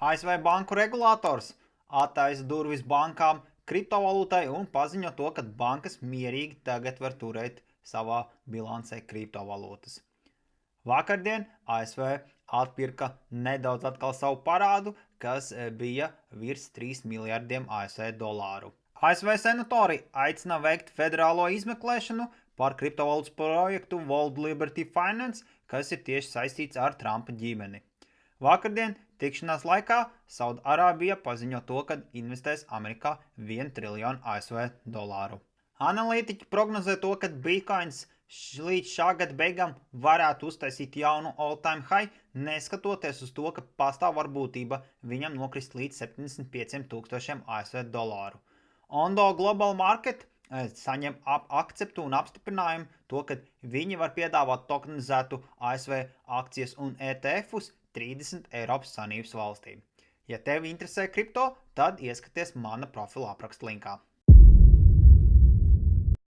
ASV banku regulators attaisa durvis bankām kriptovalūtai un paziņo to, ka bankas mierīgi tagad var turēt savā bilancē kriptovalūtas. Vakardien ASV atpirka nedaudz atkal savu parādu, kas bija virs 3 miljardiem ASV dolāru. ASV senatori aicina veikt federālo izmeklēšanu par kriptovalūtas projektu World Liberty Finance, kas ir tieši saistīts ar Trumpa ģimeni. Vakardien tikšanās laikā Saudārābija paziņo to, ka investēs Amerikā 1 triljonu ASV dolāru. Analītiķi prognozē to, ka Bitcoins līdz šā gada beigām varētu uztaisīt jaunu all-time high, neskatoties uz to, ka pastāv varbūtība viņam nokrist līdz 75,000 ASV dolāru. Ondo Global Market saņem akceptu un apstiprinājumu to, ka viņi var piedāvāt tokenizētu ASV akcijas un ETF-us 30 Eiropas Savienības valstīm. Ja tevi interesē kripto, tad ieskaties mana profila apraksta linkā.